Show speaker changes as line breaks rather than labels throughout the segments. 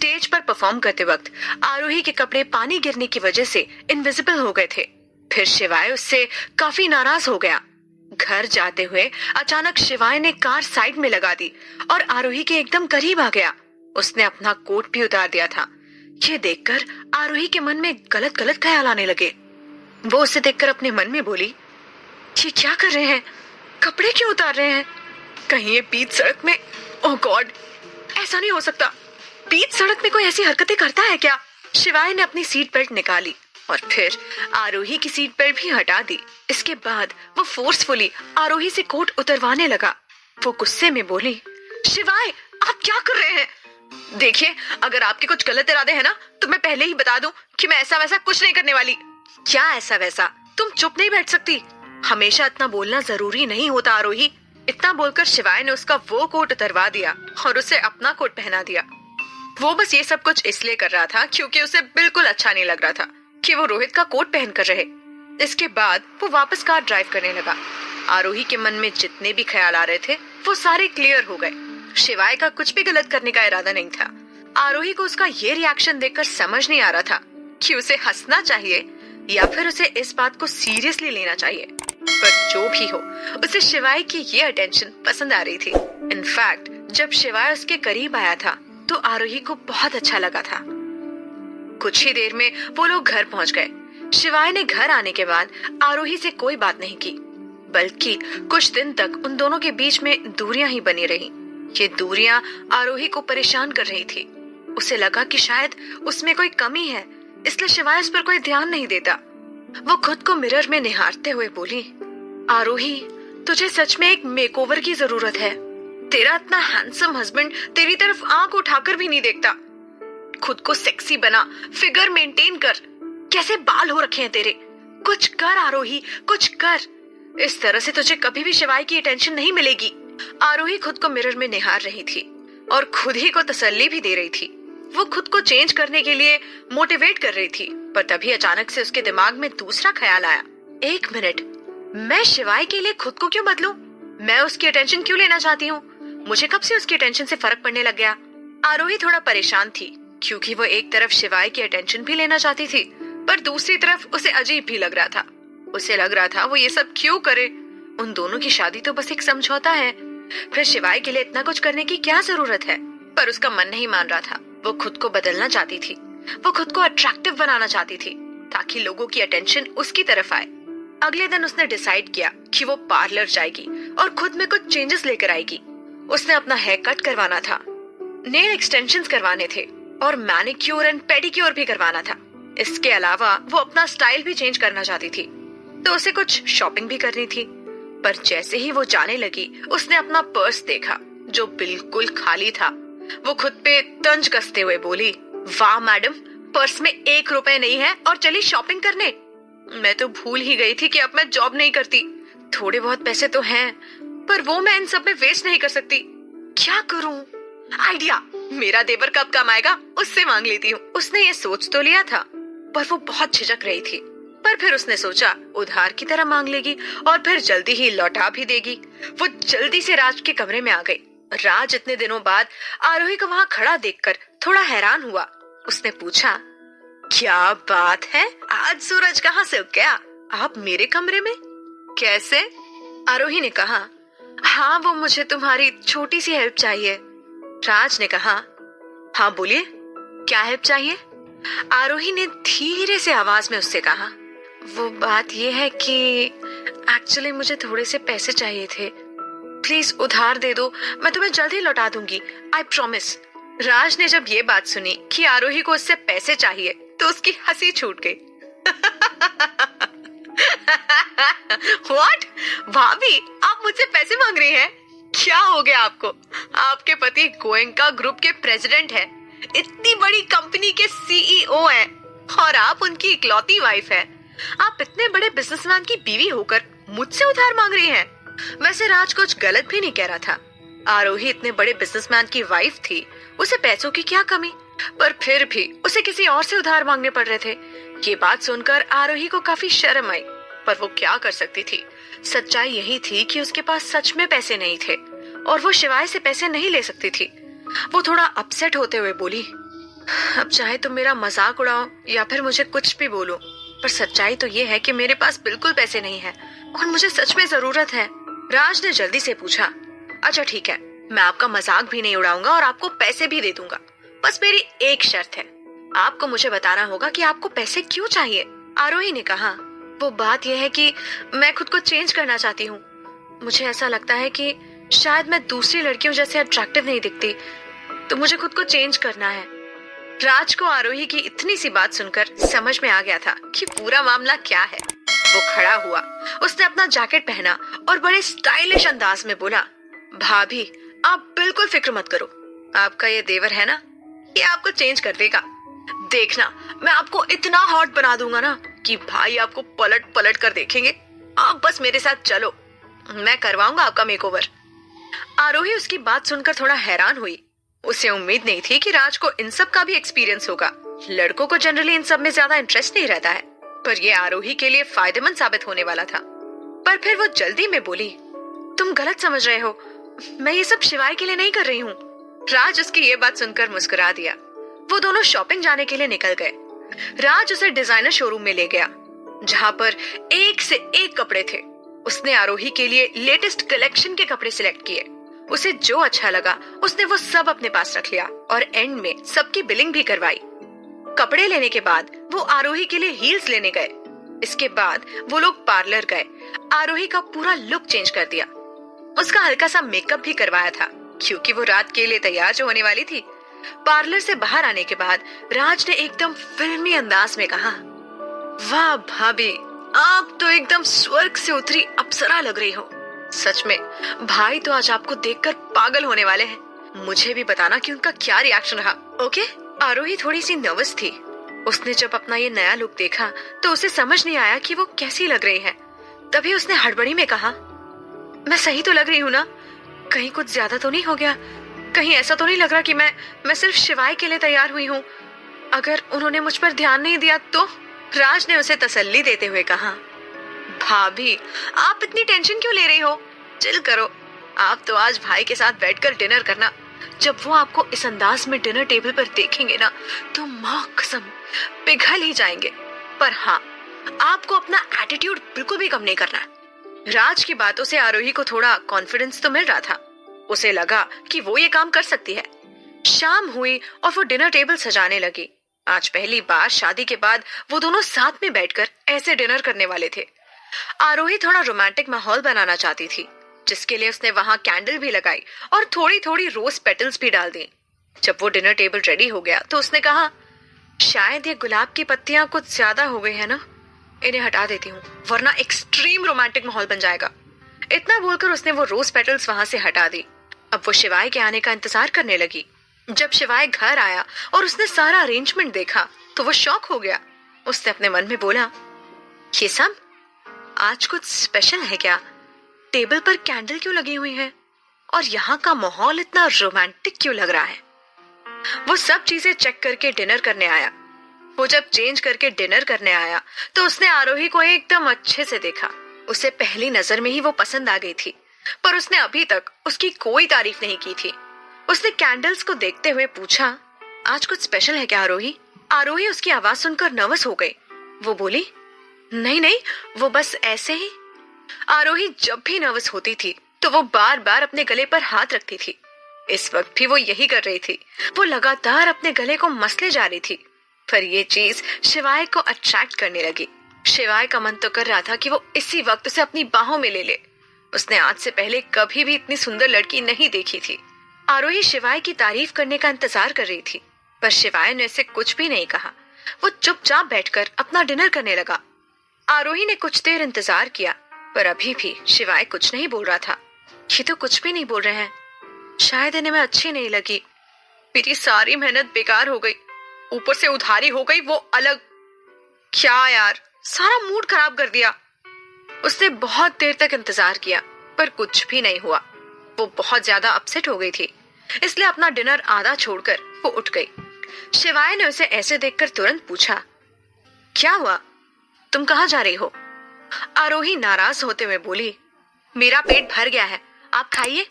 Stage पर perform करते वक्त आरोही के कपड़े पानी गिरने की वजह से इनविजिबल हो गए थे। फिर शिवाय उससे काफी नाराज हो गया। घर जाते हुए अचानक शिवाय ने कार साइड में लगा दी और आरोही के एकदम करीब आ गया। उसने अपना कोट भी उतार दिया था। ये देखकर आरोही के मन में गलत गलत ख्याल आने लगे। वो उसे देखकर अपने मन में बोली, ये क्या कर रहे हैं? कपड़े क्यों उतार रहे हैं? कहीं ये बीच सड़क में, ओह गॉड, ऐसा नहीं हो सकता। बीच सड़क में कोई ऐसी हरकतें करता है क्या? शिवाय ने अपनी सीट बेल्ट निकाली और फिर आरोही की सीट बेल्ट भी हटा दी। इसके बाद वो फोर्सफुली आरोही से कोट उतरवाने लगा। वो गुस्से में बोली, शिवाय आप क्या कर रहे हैं? देखिए, अगर आपके कुछ गलत इरादे हैं ना, तो मैं पहले ही बता दूं कि मैं ऐसा वैसा कुछ नहीं करने वाली। क्या ऐसा वैसा? तुम चुप नहीं बैठ सकती? हमेशा इतना बोलना जरूरी नहीं होता आरोही। इतना बोलकर शिवाय ने उसका वो कोट उतरवा दिया और उसे अपना कोट पहना दिया। वो बस ये सब कुछ इसलिए कर रहा था क्योंकि उसे बिल्कुल अच्छा नहीं लग रहा था कि वो रोहित का कोट पहन कर रहे। इसके बाद वो वापस कार ड्राइव करने लगा। आरोही के मन में जितने भी ख्याल आ रहे थे वो सारे क्लियर हो गए। शिवाय का कुछ भी गलत करने का इरादा नहीं था। आरोही को उसका ये रिएक्शन देखकर समझ नहीं आ रहा था कि उसे हंसना चाहिए या फिर उसे इस बात को सीरियसली लेना चाहिए। पर जो भी हो, उसे शिवाय की ये अटेंशन पसंद आ रही थी। इनफैक्ट जब शिवाय उसके करीब आया था तो आरोही को बहुत अच्छा लगा था। कुछ ही देर में वो लोग घर पहुंच गए। शिवाय ने घर आने के बाद आरोही से कोई बात नहीं की, बल्कि कुछ दिन तक उन दोनों के बीच में दूरियां ही बनी रही। ये दूरियां आरोही को परेशान कर रही थी। उसे लगा कि शायद उसमें कोई कमी है, इसलिए शिवाय उस पर कोई ध्यान नहीं देता। वो खुद को मिरर में निहारते हुए बोली, आरोही तुझे सच में एक मेकओवर की जरूरत है। तेरा इतना हैंडसम हस्बैंड तेरी तरफ आंख उठाकर भी नहीं देखता। खुद को सेक्सी बना, फिगर मेंटेन कर। कैसे बाल हो रखे हैं तेरे? कुछ कर आरोही, कुछ कर। इस तरह से तुझे कभी भी शिवाय की अटेंशन नहीं मिलेगी। आरोही खुद को मिरर में निहार रही थी और खुद ही को तसल्ली भी दे रही थी। वो खुद को चेंज करने के लिए मोटिवेट कर रही थी। पर तभी अचानक से उसके दिमाग में दूसरा ख्याल आया, एक मिनट, मैं शिवाय के लिए खुद को क्यों बदलूं? मैं उसकी अटेंशन क्यों लेना चाहती हूँ? मुझे कब से उसकी अटेंशन से फर्क पड़ने लग गया? आरोही थोड़ा परेशान थी क्योंकि वो एक तरफ शिवाय की अटेंशन भी लेना चाहती थी, पर दूसरी तरफ उसे अजीब भी लग रहा था। उसे लग रहा था वो ये सब क्यों करे? उन दोनों की शादी तो बस एक समझौता है। फिर शिवाय के लिए इतना कुछ करने की क्या जरूरत है? पर उसका मन नहीं मान रहा था। वो खुद को बदलना चाहती थी। वो खुद को अट्रैक्टिव बनाना चाहती थी ताकि लोगों की अटेंशन उसकी तरफ आए। अगले दिन उसने डिसाइड किया कि वो पार्लर जाएगी और खुद में कुछ चेंजेस लेकर आएगी। उसने अपना हेयर कट करवाना था, नेल एक्सटेंशंस करवाने थे और मैनिक्योर एंड पेडिक्योर भी करवाना था। इसके अलावा वो अपना स्टाइल भी चेंज करना चाहती थी, तो उसे कुछ शॉपिंग भी करनी थी। पर जैसे ही वो जाने लगी, उसने अपना पर्स देखा जो बिल्कुल खाली था। वो खुद पे तंज कसते हुए बोली, वाह मैडम, पर्स में 1 रुपए नहीं है और चली शॉपिंग करने। मैं तो भूल ही गई थी कि अब मैं जॉब नहीं करती। थोड़े बहुत पैसे तो हैं, पर वो मैं इन सब में वेस्ट नहीं कर सकती। क्या करूं? आइडिया, मेरा देवर कब काम आएगा, उससे मांग लेती हूँ। उसने ये सोच तो लिया था, पर वो बहुत झिझक रही थी। पर फिर उसने सोचा उधार की तरह मांग लेगी और फिर जल्दी ही लौटा भी देगी। वो जल्दी से राज के कमरे में आ गई। राज इतने दिनों बाद आरोही को वहाँ खड़ा देखकर थोड़ा हैरान हुआ। उसने पूछा, क्या बात है, आज सूरज कहाँ से उग गया? आप मेरे कमरे में कैसे? आरोही ने कहा, हाँ वो मुझे तुम्हारी छोटी सी हेल्प चाहिए। राज ने कहा, हाँ बोलिए, क्या हेल्प चाहिए? आरोही ने धीरे से आवाज में उससे कहा, वो बात ये है कि एक्चुअली मुझे थोड़े से पैसे चाहिए थे। प्लीज उधार दे दो, मैं तुम्हें जल्दी लौटा दूंगी, आई प्रॉमिस। राज ने जब ये बात सुनी कि आरोही को उससे पैसे चाहिए तो उसकी हंसी छूट गई। व्हाट? भाभी, आप मुझसे पैसे मांग रही हैं? क्या हो गया आपको? आपके पति गोयंका ग्रुप के प्रेसिडेंट है, इतनी बड़ी कंपनी के सीईओ हैं और आप उनकी इकलौती वाइफ है। आप इतने बड़े बिजनेसमैन की बीवी होकर मुझसे उधार मांग रही हैं। वैसे राज कुछ गलत भी नहीं कह रहा था। आरोही इतने बड़े बिजनेसमैन की वाइफ थी, उसे पैसों की क्या कमी, पर फिर भी उसे किसी और से उधार मांगने पड़ रहे थे। ये बात सुनकर आरोही को काफी शर्म आई, पर वो क्या कर सकती थी। सच्चाई यही थी कि उसके पास सच में पैसे नहीं थे और वो शिवाय से पैसे नहीं ले सकती थी। वो थोड़ा अपसेट होते हुए बोली, अब चाहे तुम मेरा मजाक उड़ाओ या फिर मुझे कुछ भी बोलो, पर सच्चाई तो ये है कि मेरे पास बिल्कुल पैसे नहीं है और मुझे सच में जरूरत है। राज ने जल्दी से पूछा, अच्छा ठीक है, मैं आपका मजाक भी नहीं उड़ाऊंगा और आपको पैसे भी दे दूंगा। बस मेरी एक शर्त है, आपको मुझे बताना होगा कि आपको पैसे क्यों चाहिए। आरोही ने कहा, वो बात यह है कि मैं खुद को चेंज करना चाहती हूँ। मुझे ऐसा लगता है कि शायद मैं दूसरी लड़कियों जैसे अट्रैक्टिव नहीं दिखती, तो मुझे खुद को चेंज करना है। राज को आरोही की इतनी सी बात सुनकर समझ में आ गया था कि पूरा मामला क्या है। वो खड़ा हुआ, उसने अपना जैकेट पहना और बड़े स्टाइलिश अंदाज में बोला, भाभी आप बिल्कुल फिक्र मत करो, आपका ये देवर है ना, ये आपको चेंज कर देगा। देखना, मैं आपको इतना हॉट बना दूंगा ना कि भाई आपको पलट पलट कर देखेंगे। आप बस मेरे साथ चलो, मैं करवाऊंगा आपका मेकओवर। आरोही उसकी बात सुनकर थोड़ा हैरान हुई। उसे उम्मीद नहीं थी कि राज को इन सब का भी एक्सपीरियंस होगा। लड़कों को जनरली इन सब में ज्यादा इंटरेस्ट नहीं रहता है, पर ये आरोही के लिए फायदेमंद साबित होने वाला था। पर फिर वो जल्दी में बोली, तुम गलत समझ रहे हो, मैं ये सब शिवाय के लिए नहीं कर रही हूँ। राज उसकी ये बात सुनकर मुस्कुरा दिया। वो दोनों शॉपिंग जाने के लिए निकल गए। राज उसे डिजाइनर शोरूम में ले गया, जहाँ पर एक से एक कपड़े थे। उसने आरोही के लिए लेटेस्ट कलेक्शन के कपड़े सिलेक्ट किए। उसे जो अच्छा लगा उसने वो सब अपने पास रख लिया और एंड में सबकी बिलिंग भी करवाई। कपड़े लेने के बाद वो आरोही के लिए हील्स लेने गए। इसके बाद वो लोग पार्लर गए। आरोही का पूरा लुक चेंज कर दिया। उसका हल्का सा मेकअप भी करवाया था, क्योंकि वो रात के लिए तैयार जो होने वाली थी। पार्लर से बाहर आने के बाद राज ने एकदम फिल्मी अंदाज में कहा, वाह भाभी, आप तो एकदम स्वर्ग से उतरी अप्सरा लग रही हो। सच में भाई तो आज आपको देखकर पागल होने वाले हैं। मुझे भी बताना कि उनका क्या रिएक्शन रहा, ओके? आरोही थोड़ी सी नर्वस थी। उसने जब अपना ये नया लुक देखा तो उसे समझ नहीं आया कि वो कैसी लग रही है। तभी उसने हड़बड़ी में कहा, मैं सही तो लग रही हूँ ना? कहीं कुछ ज्यादा तो नहीं हो गया? कहीं ऐसा तो नहीं लग रहा कि मैं सिर्फ शिवाय के लिए तैयार हुई हूँ? अगर उन्होंने मुझ पर ध्यान नहीं दिया तो? राज ने उसे तसल्ली देते हुए कहा, भाभी आप इतनी टेंशन क्यों ले रही हो? चिल करो, आप तो आज भाई के साथ बैठकर डिनर करना। जब वो आपको इस अंदाज में डिनर टेबल पर देखेंगे ना, तो माँ कसम पिघल ही जाएंगे। पर हाँ, आपको अपना एटीट्यूड बिल्कुल भी कम नहीं करना। राज की बातों से आरोही को थोड़ा कॉन्फिडेंस तो मिल रहा था। उसे लगा कि वो ये काम कर सकती है। शाम हुई और वो डिनर टेबल सजाने लगी। आज पहली बार शादी के बाद वो दोनों साथ में बैठकर ऐसे डिनर करने वाले थे। आरोही थोड़ा रोमांटिक माहौल बनाना चाहती थी, जिसके लिए उसने वहां कैंडल भी लगाई और थोड़ी थोड़ी रोज पेटल्स भी डाल दी। जब वो डिनर टेबल रेडी हो गया तो उसने कहा, शायद ये गुलाब की पत्तियां कुछ ज्यादा हो गई है ना, इन्हें हटा देती हूँ, वरना एक्सट्रीम रोमांटिक माहौल बन जाएगा। इतना बोलकर उसने वो रोज पेटल्स वहां से हटा दी। अब वो शिवाय के आने का इंतजार करने लगी। जब शिवाय घर आया और उसने सारा अरेंजमेंट देखा तो वो शॉक हो गया। उसने अपने मन में बोला, ये सब आज कुछ स्पेशल है क्या? टेबल पर कैंडल क्यों लगी हुई है और यहाँ का माहौल इतना रोमांटिक क्यों लग रहा है? वो सब चीजें चेक करके डिनर करने आया। वो जब चेंज करके डिनर करने आया तो उसने आरोही को एकदम अच्छे से देखा। उसे पहली नजर में ही वो पसंद आ गई थी, पर उसने अभी तक उसकी कोई तारीफ नहीं की थी। उसने कैंडल्स को देखते हुए पूछा, आज कुछ स्पेशल है क्या आरोही? आरोही उसकी आवाज सुनकर नर्वस हो गई। वो बोली, नहीं नहीं, वो बस ऐसे ही। आरोही जब भी नर्वस होती थी तो वो बार बार अपने गले पर हाथ रखती थी। इस वक्त भी वो यही कर रही थी। वो लगातार अपने गले को मसले जा रही थी, पर ये चीज शिवाय को अट्रैक्ट करने लगी। शिवाय का मन तो कर रहा था कि वो इसी वक्त उसे अपनी बाहों में ले ले। उसने आज से पहले कभी भी इतनी सुंदर लड़की नहीं देखी थी। आरोही शिवाय की तारीफ करने का इंतजार कर रही थी, पर शिवाय ने उसे कुछ भी नहीं कहा। वो चुपचाप बैठकर अपना डिनर करने लगा। आरोही ने कुछ देर इंतजार किया, पर अभी भी शिवाय कुछ नहीं बोल रहा था। ये तो कुछ भी नहीं बोल रहे हैं, शायद इन्हें मैं अच्छी नहीं लगी। मेरी सारी मेहनत बेकार हो गई, ऊपर से उधारी हो गई वो अलग। क्या यार, सारा मूड खराब कर दिया। उसने बहुत देर तक इंतजार किया, पर कुछ भी नहीं हुआ। वो बहुत ज्यादा अपसेट हो गई थी, इसलिए अपना डिनर आधा छोड़कर वो उठ गई। शिवाय ने उसे ऐसे देखकर तुरंत पूछा, क्या हुआ, तुम कहाँ जा रही हो? आरोही नाराज होते हुए बोली, मेरा पेट भर गया है, आप खाइए।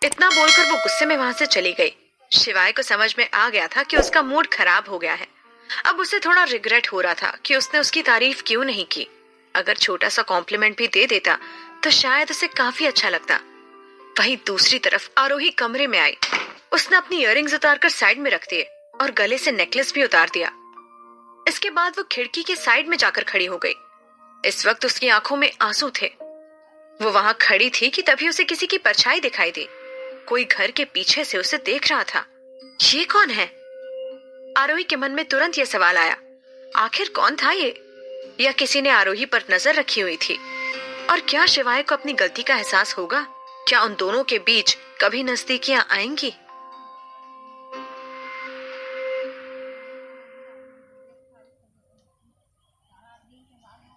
इतना बोलकर वो गुस्से में वहां से चली गई। शिवाय को समझ में आ गया था कि उसका मूड खराब हो गया है। अब उसे थोड़ा रिग्रेट हो रहा था कि उसने उसकी तारीफ क्यों नहीं की। अगर छोटा सा कॉम्प्लीमेंट भी दे देता तो शायद उसे काफी अच्छा लगता। वहीं दूसरी तरफ आरोही कमरे में आई। उसने अपनी इयररिंग्स उतारकर साइड में रख दिए और गले से नेकलेस भी उतार दिया। इसके बाद वो खिड़की के साइड में जाकर खड़ी हो गई। इस वक्त उसकी आंखों में आंसू थे। वो वहां खड़ी थी कि तभी उसे किसी की परछाई दिखाई दी। कोई घर के पीछे से उसे देख रहा था। ये कौन है? आरोही के मन में तुरंत ये सवाल आया, आखिर कौन था ये? या किसी ने आरोही पर नजर रखी हुई थी? और क्या शिवाय को अपनी गलती का एहसास होगा? क्या उन दोनों के बीच कभी नजदीकियां आएंगी?